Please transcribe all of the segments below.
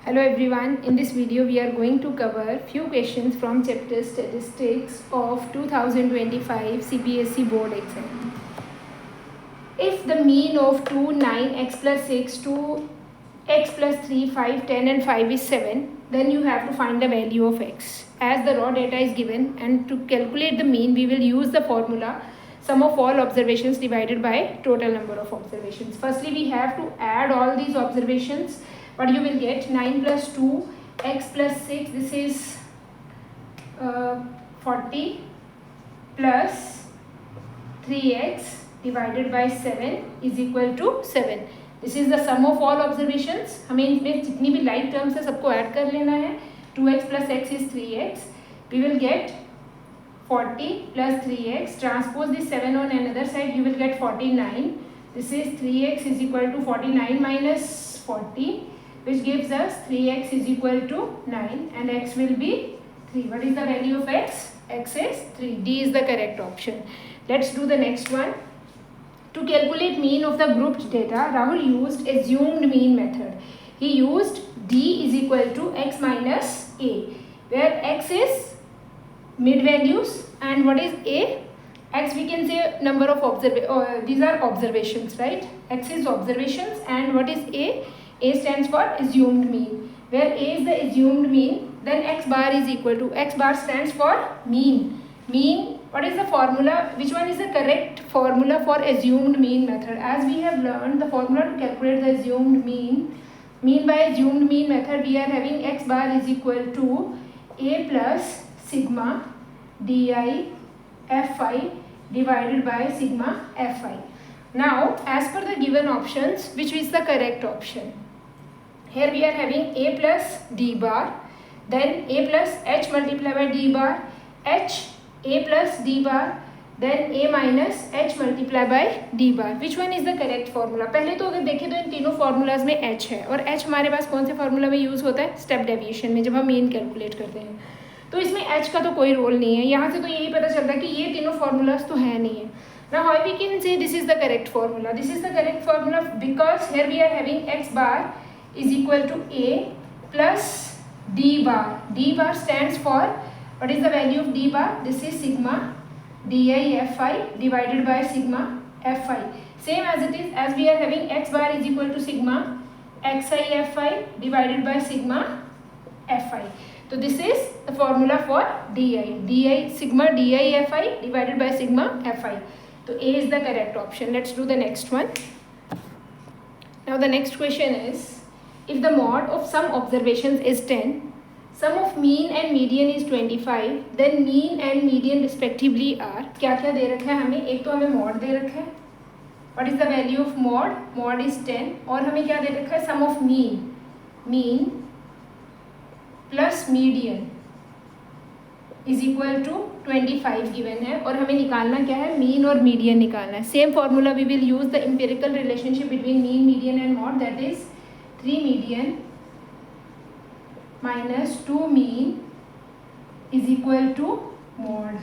Hello everyone, in this video we are going to cover few questions from chapter statistics of 2025 CBSE board exam. If the mean of 2, 9, x plus 6, 2, x plus 3, 5, 10 and 5 is 7, then you have to find the value of x. As the raw data is given, and to calculate the mean we will use the formula sum of all observations divided by total number of observations. Firstly we have to add all these observations. What you will get, 9 plus 2, x plus 6, this is 40 plus 3x divided by 7 is equal to 7. This is the sum of all observations. हमें इसमें जितनी भी live terms है सबको add कर लेना है. 2x plus x is 3x. We will get 40 plus 3x. Transpose this 7 on another side, you will get 49. This is 3x is equal to 49 minus 40. Which gives us 3x is equal to 9 and x will be 3. What is the value of x? X is 3. D is the correct option. Let's do the next one. To calculate mean of the grouped data, Rahul used assumed mean method. He used D is equal to x minus A, where x is mid values and what is A? X we can say number of these are observations, right? X is observations and what is A? A stands for assumed mean. Where A is the assumed mean, then x bar is equal to, x bar stands for mean. Mean, what is the formula? Which one is the correct formula for assumed mean method? As we have learned the formula to calculate the assumed mean by assumed mean method, we are having x bar is equal to A plus sigma di fi divided by sigma fi. Now, as per the given options, which is the correct option? Here we are having A plus D bar, then A plus H multiplied by D bar, H, A plus D bar, then A minus H multiplied by D bar. Which one is the correct formula? पहले तो अगर देखें तो इन तीनों formulas में H है और H हमारे पास कौन से formula में use होता है? Step deviation में, जब हम mean calculate करते हैं. तो इसमें H का तो कोई रोल नहीं है. यहाँ से तो यही पता चलता है कि ये तीनों formulas तो है नहीं है. Now how we can say this is the correct formula? This is the correct formula because here we are having x bar is equal to A plus D bar. D bar stands for, what is the value of D bar? This is sigma di fi divided by sigma fi. Same as it is, as we are having x bar is equal to sigma xi fi divided by sigma fi. So this is the formula for di sigma di fi divided by sigma fi. So A is the correct option. Let's do the next one. Now the next question is, if the mod of some observations is 10, sum of mean and median is 25, then mean and median respectively are, क्या क्या दे रखा है हमें? एक तो हमें mod दे रखा है. What is the value of mod? Mod is 10 और हमें क्या दे रखा है? Sum of mean plus median is equal to 25 given है और हमें निकालना क्या है? मीन और मीडियन निकालना है. Same formula we will use the empirical relationship between mean median and mode, that is 3 median minus 2 mean is equal to mod.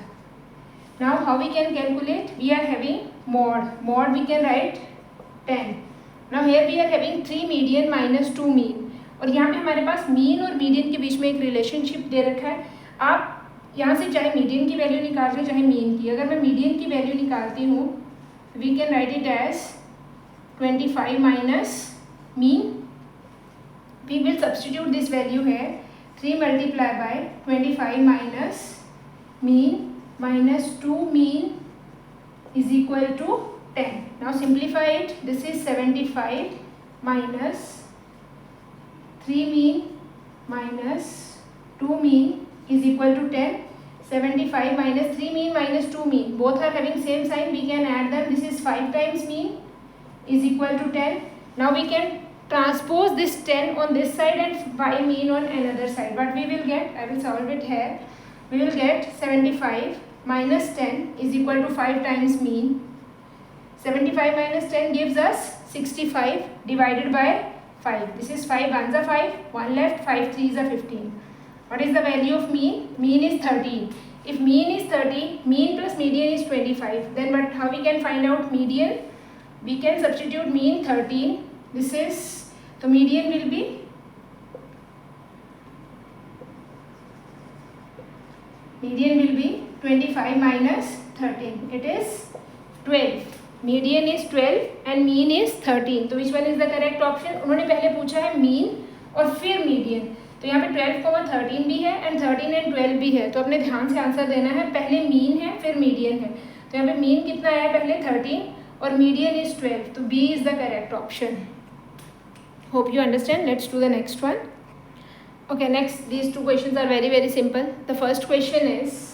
Now how we can calculate? We are having mod we can write 10. Now here we are having 3 median minus 2 mean और यहाँ पे हमारे पास mean और median के बीच में एक relationship दे रखा है. आप यहाँ से चाहे मीडियन की वैल्यू निकाल रहे हो चाहे मीन की. अगर मैं मीडियन की वैल्यू निकालती हूँ, we can write it as 25 minus mean. We will substitute this value here. 3 multiplied by 25 minus mean minus 2 mean is equal to 10. Now simplify it. This is 75 minus 3 mean minus 2 mean is equal to 10. 75 minus 3 mean minus 2 mean. Both are having same sign. We can add them. This is 5 times mean is equal to 10. Now we can transpose this 10 on this side and 5 mean on another side. But we will get, I will solve it here. We will get 75 minus 10 is equal to 5 times mean. 75 minus 10 gives us 65 divided by 5. This is 5 ones are 5, 1 left, 5 threes are 15. What is the value of mean? Mean is 13. If mean is 30, mean plus median is 25. Then but how we can find out median? We can substitute mean 13. This is, the median will be median will be 25 minus 13. It is 12. Median is 12 and mean is 13. तो which one is the correct option? उन्होंने पहले पूछा है mean और फिर median. तो यहाँ पे 12, 13 भी है and 13 and 12 भी है. तो अपने ध्यान से आंसर देना है. पहले mean है फिर median है. तो यहाँ पे mean कितना आया पहले 13 और median is 12. तो B is the correct option. Hope you understand. Let's do the next one. Okay, next these two questions are very very simple. The first question is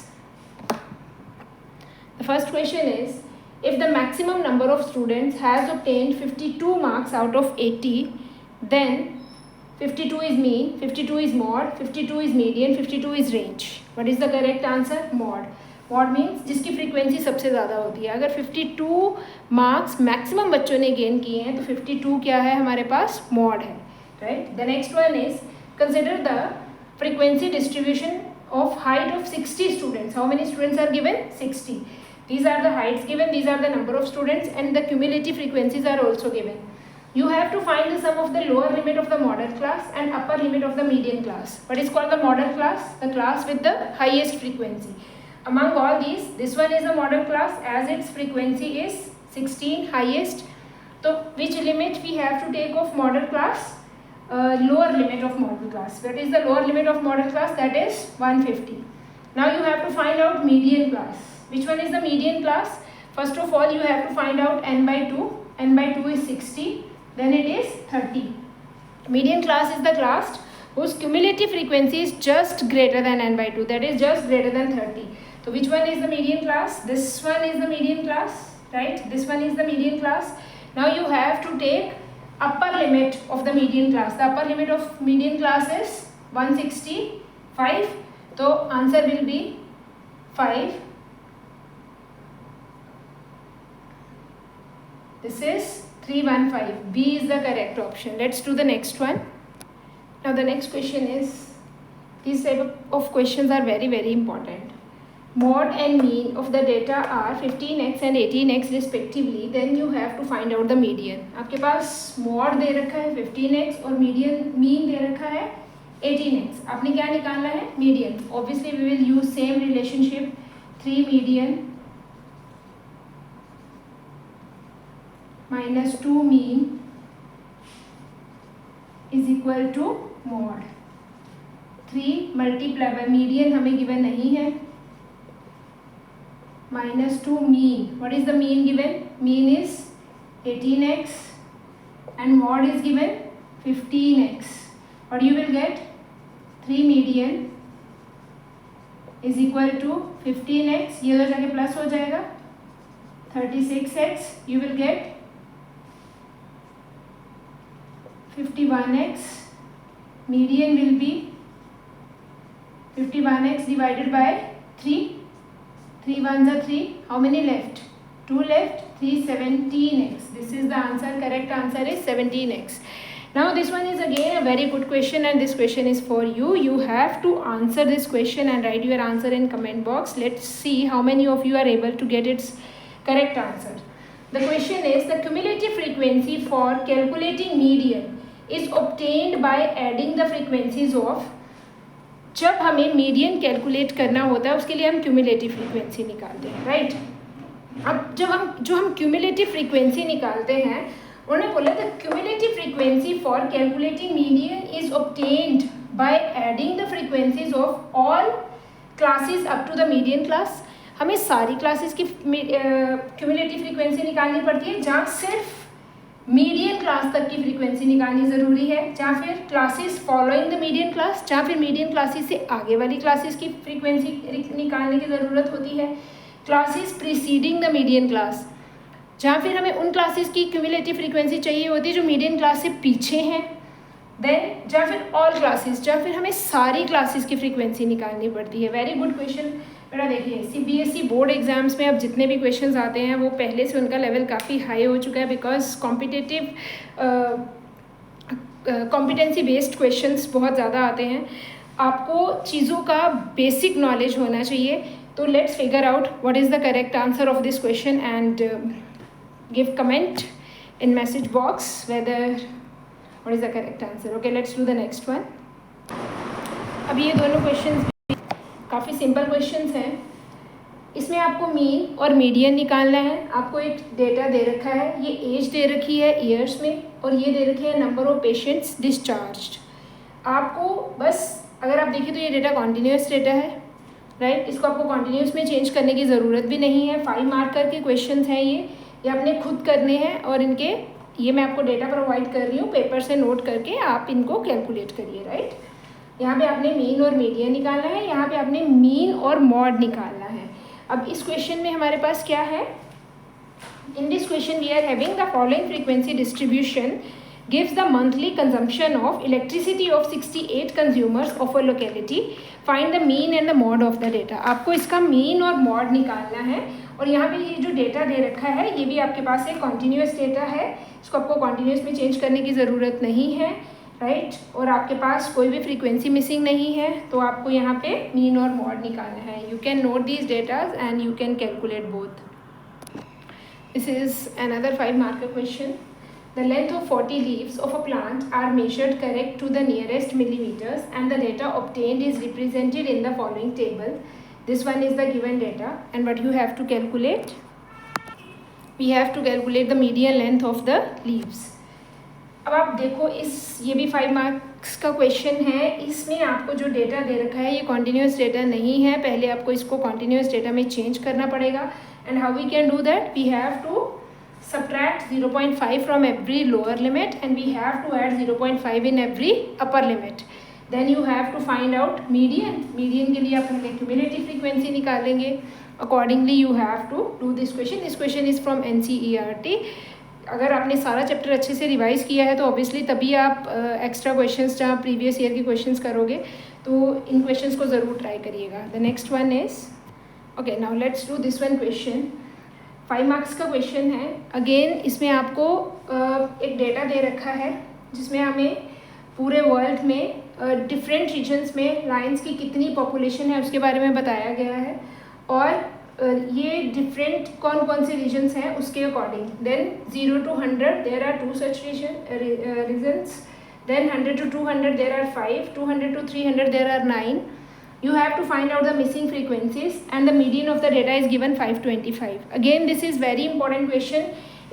if the maximum number of students has obtained 52 marks out of 80, then 52 is mean, 52 is mod, 52 is median, 52 is range. What is the correct answer? Mod. Mod means जिसकी frequency सबसे ज़्यादा होती है. अगर 52 marks maximum बच्चों ने gain किए हैं तो 52 क्या है हमारे पास? मॉड है. Right. The next one is consider the frequency distribution of height of 60 students. How many students are given? 60. These are the heights given, these are the number of students, and the cumulative frequencies are also given. You have to find the sum of the lower limit of the model class and upper limit of the median class. What is called the model class? The class with the highest frequency. Among all these, this one is a model class as its frequency is 16 highest. So which limit we have to take of model class? Lower limit of model class. What is the lower limit of model class? That is 150. Now you have to find out median class. Which one is the median class? First of all, you have to find out n by 2. n by 2 is 60. Then it is 30. Median class is the class whose cumulative frequency is just greater than n by 2. That is just greater than 30. So which one is the median class? This one is the median class. Right? This one is the median class. Now you have to take upper limit of the median class. The upper limit of median class is 165. So answer will be 5. This is 315. B is the correct option. Let's do the next one. Now the next question is, these type of questions are very very important. Mod and mean of the data are 15x and 18x respectively. Then you have to find out the median. आपके पास mod दे रखा है 15x और mean दे रखा है 18x. आपने क्या निकालना है? Median. Obviously we will use same relationship. 3 median minus 2 mean is equal to mod. 3 multiply by median हमें given नहीं है, minus 2 mean. What is the mean given? Mean is 18x and mod is given 15x. What you will get? 3 median is equal to 15x. ये उधर जाके plus हो जाएगा 36x. You will get 51x. Median will be 51x divided by 3. 3 ones are 3. How many left? 2 left. 3 17x. This is the answer. Correct answer is 17x. Now this one is again a very good question and this question is for you. You have to answer this question and write your answer in comment box. Let's see how many of you are able to get its correct answer. The question is, the cumulative frequency for calculating median is obtained by adding the frequencies of. जब हमें median calculate करना होता है उसके लिए हम cumulative frequency निकालते हैं. राइट. अब जो हम क्यूमुलेटिव फ्रीक्वेंसी निकालते हैं, उन्होंने बोला था cumulative frequency for calculating median is obtained by adding the frequencies of all classes up to the median class. हमें सारी क्लासेस की क्यूमुलेटिव फ्रीक्वेंसी निकालनी पड़ती है, जहाँ सिर्फ मीडियन क्लास तक की फ्रीक्वेंसी निकालनी ज़रूरी है, जहाँ फिर classes following the median class, जहाँ फिर मीडियन क्लासेस से आगे वाली क्लासेस की फ्रीक्वेंसी निकालने की ज़रूरत होती है, classes preceding the median class, जहाँ फिर हमें उन क्लासेस की क्यूमुलेटिव फ्रीक्वेंसी चाहिए होती है जो मीडियन क्लास से पीछे हैं, देन जहाँ फिर ऑल क्लासेस, जहाँ फिर हमें सारी क्लासेस की फ्रीक्वेंसी निकालनी पड़ती है. Very good question. बेटा देखिए, CBSE बोर्ड एग्जाम्स में अब जितने भी क्वेश्चंस आते हैं वो पहले से उनका लेवल काफ़ी हाई हो चुका है, बिकॉज कॉम्पिटेंसी बेस्ड क्वेश्चंस बहुत ज़्यादा आते हैं. आपको चीज़ों का बेसिक नॉलेज होना चाहिए. तो let's figure out what is the correct answer of this question and give comment in message box whether what is the correct answer. Okay, let's do the next one. अब ये दोनों questions काफ़ी simple questions हैं। इसमें आपको mean और median निकालना है। आपको एक डेटा दे रखा है, ये एज दे रखी है ईयर्स में, और ये दे रखे हैं नंबर ऑफ पेशेंट्स डिस्चार्ज्ड। आपको बस अगर आप देखें तो ये डेटा कॉन्टीन्यूस डेटा है, राइट। इसको आपको कॉन्टीन्यूस में चेंज करने की ज़रूरत भी नहीं है। 5 मार्कर के क्वेश्चन हैं ये आपने खुद करने हैं, और इनके ये मैं आपको डेटा प्रोवाइड कर रही हूँ, पेपर से नोट करके आप इनको कैलकुलेट करिए, राइट। यहाँ पे आपने मीन और मीडियन निकालना है, यहाँ पे आपने मीन और मॉड निकालना है। अब इस क्वेश्चन में हमारे पास क्या है, in this question we are having the following frequency distribution gives the monthly consumption of electricity of 68 consumers of a locality. Find the mean and the mode of the data. आपको इसका mean और mod निकालना है। और यहाँ पे ये जो डेटा दे रखा है ये भी आपके पास एक कॉन्टीन्यूस डेटा है, इसको आपको कॉन्टीन्यूस में चेंज करने की ज़रूरत नहीं है, राइट। और आपके पास कोई भी फ्रीक्वेंसी मिसिंग नहीं है, तो आपको यहाँ पे मीन और मॉड निकालना है। You can note these datas and you can calculate both. This is another 5 marker question. The length of 40 leaves of a plant are measured correct to the nearest millimeters, and the data obtained is represented in the following table. This one is the given data, and what you have to calculate? We have to calculate the median length of the leaves. अब आप देखो ये भी 5 marks का question है। इसमें आपको जो डेटा दे रखा है ये कॉन्टीन्यूस डेटा नहीं है, पहले आपको इसको कॉन्टीन्यूस डेटा में चेंज करना पड़ेगा। And how we can do that? We have to subtract 0.5 from every lower limit and we have to add 0.5 in every upper limit. Then you have to find out median. Median के लिए आप पहले cumulative frequency निकालेंगे। Accordingly you have to do this question. This question is from NCERT. अगर आपने सारा chapter अच्छे से रिवाइज किया है तो ऑब्वियसली तभी आप एक्स्ट्रा क्वेश्चंस जहाँ प्रीवियस ईयर के क्वेश्चंस करोगे, तो इन क्वेश्चंस को ज़रूर ट्राई करिएगा। The next one is okay, now let's do this one question. 5 marks का क्वेश्चन है। अगेन इसमें आपको एक डेटा दे रखा है जिसमें हमें पूरे वर्ल्ड में डिफरेंट रीजन्स में लायंस की कितनी पॉपुलेशन है उसके बारे में बताया गया है, और ये डिफरेंट कौन कौन से रीजन्स हैं उसके according. Then 0 to 100 there are 2 such reasons, then 100 to 200 there are 5, 200 to 300 there are 9. You have to find out the missing frequencies and the median of the data is given 525. Again this is very important question.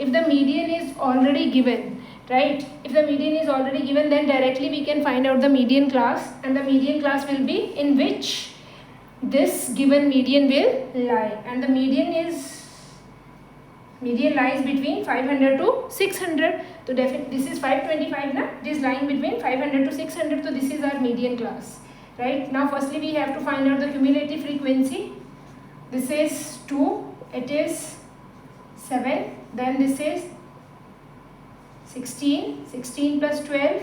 If the median is already given, right, if the median is already given, then directly we can find out the median class, and the median class will be in which this given median will lie, and the median lies between 500 to 600. So definitely this is 525 na, it is lying between 500 to 600, so this is our median class. Right, now firstly we have to find out the cumulative frequency. This is 2, it is 7, then this is 16, 16 plus 12,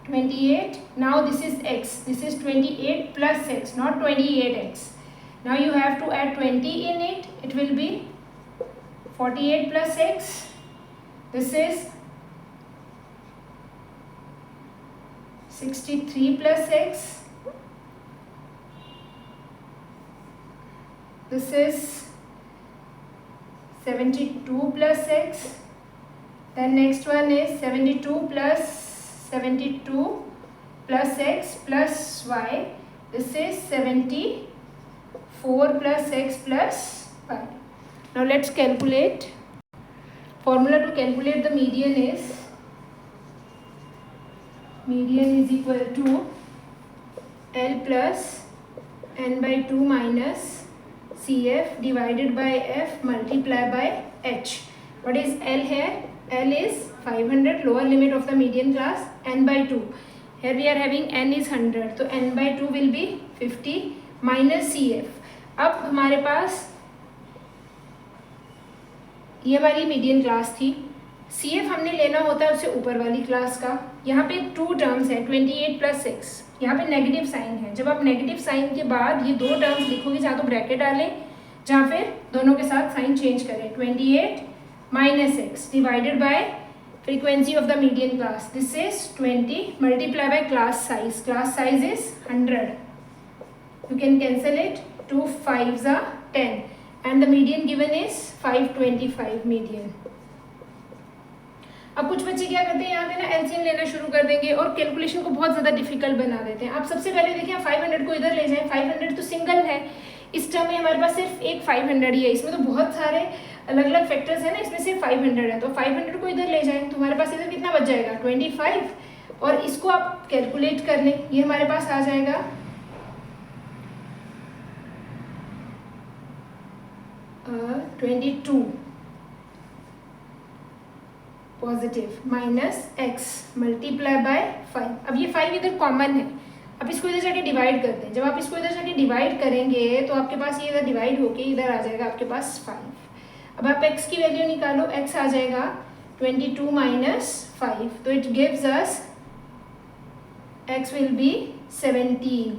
28. Now this is x, this is 28 plus x, not 28x. Now you have to add 20 in it, it will be 48 plus x. This is 63 plus x. This is 72 plus x. Then next one is 72 plus 72 plus x plus y. This is 74 plus x plus y. Now let's calculate. Formula to calculate the median is median is equal to L plus n by 2 minus CF divided by F multiplied by H. What is L here? L is 500, lower limit of the median class, n by 2. Here we are having n is 100, so n by 2 will be 50 minus CF. अब हमारे पास ये वाली median class थी, CF हमने लेना होता है उससे ऊपर वाली क्लास का। यहाँ पे 2 टर्म्स है 28 प्लस 6, यहाँ पे नेगेटिव साइन है। जब आप नेगेटिव साइन के बाद ये 2 टर्म्स लिखोगे, जहाँ तो ब्रैकेट डालें, जहाँ फिर दोनों के साथ साइन चेंज करें। 28 minus 6 divided by frequency of the median class, this is 20 multiply by class size, class size is 100. You can cancel it, 2 5s are 10 and the median given is 525 median. अब कुछ बच्चे क्या करते हैं यहाँ पे ना एलसीएम लेना शुरू कर देंगे और कैलकुलेशन को बहुत ज़्यादा डिफिकल्ट बना देते हैं। आप सबसे पहले देखिए 500 को इधर ले जाएं, 500 तो सिंगल है, इस टर्म में हमारे पास सिर्फ एक 500 ही है, इसमें तो बहुत सारे अलग अलग फैक्टर्स हैं ना, इसमें सिर्फ 500 है, तो 500 को इधर ले जाएं तो हमारे पास इधर कितना बच जाएगा 25, और इसको आप कैलकुलेट कर लें, ये हमारे पास आ जाएगा 22 positive minus x multiply by 5। अब ये 5 इधर कॉमन है, अब इसको इधर जाके डिवाइड करते हैं। जब आप इसको इधर जाके डिवाइड करेंगे तो आपके पास ये इधर डिवाइड होके इधर आ जाएगा आपके पास 5। अब आप x की वैल्यू निकालो, x आ जाएगा 22 माइनस 5, तो it gives us x will be 17।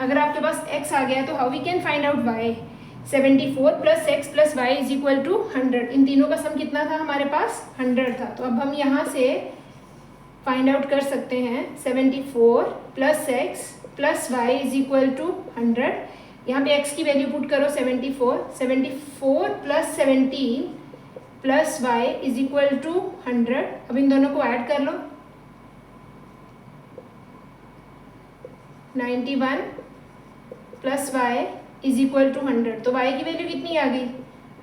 अगर आपके पास x आ गया तो how we can find out y? 74 plus x plus y is equal to 100। इन तीनों का सम कितना था हमारे पास 100 था, तो अब हम यहाँ से फाइंड आउट कर सकते हैं 74 plus x plus y is equal to 100। यहाँ पे x की वैल्यू पुट करो 74 plus 17 plus y is equal to 100। अब इन दोनों को ऐड कर लो 91 plus y is equal to 100, तो y की वैल्यू कितनी आ गई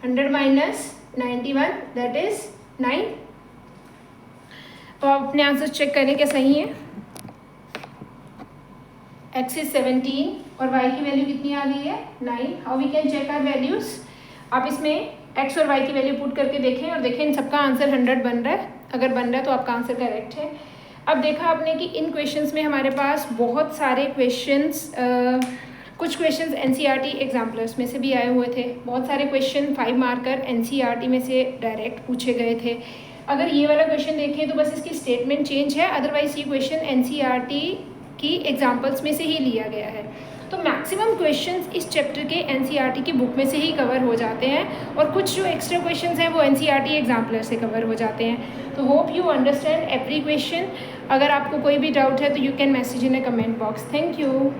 100 माइनस 91 दैट इज 9। तो आप अपने आंसर चेक करें क्या सही है। x इज 17 और y की वैल्यू कितनी आ गई है 9। How we can check our values? आप इसमें x और y की वैल्यू पुट करके देखें और देखें इन सबका आंसर 100 बन रहा है। अगर बन रहा है तो आपका आंसर करेक्ट है। अब देखा आपने कि इन क्वेश्चंस में हमारे पास बहुत सारे क्वेश्चंस कुछ क्वेश्चंस एनसीईआरटी एग्जाम्पलर्स में से भी आए हुए थे, बहुत सारे क्वेश्चन 5 मार्कर एनसीईआरटी में से डायरेक्ट पूछे गए थे। अगर ये वाला क्वेश्चन देखें तो बस इसकी स्टेटमेंट चेंज है, अदरवाइज ये क्वेश्चन एनसीईआरटी की एग्जाम्पल्स में से ही लिया गया है। तो मैक्सिमम क्वेश्चंस इस चैप्टर के एनसीईआरटी की बुक में से ही कवर हो जाते हैं और कुछ जो एक्स्ट्रा क्वेश्चंस हैं वो एनसीईआरटी एग्जाम्पलर से कवर हो जाते हैं। तो hope you understand every question. अगर आपको कोई भी डाउट है तो you can message in A comment box. Thank you.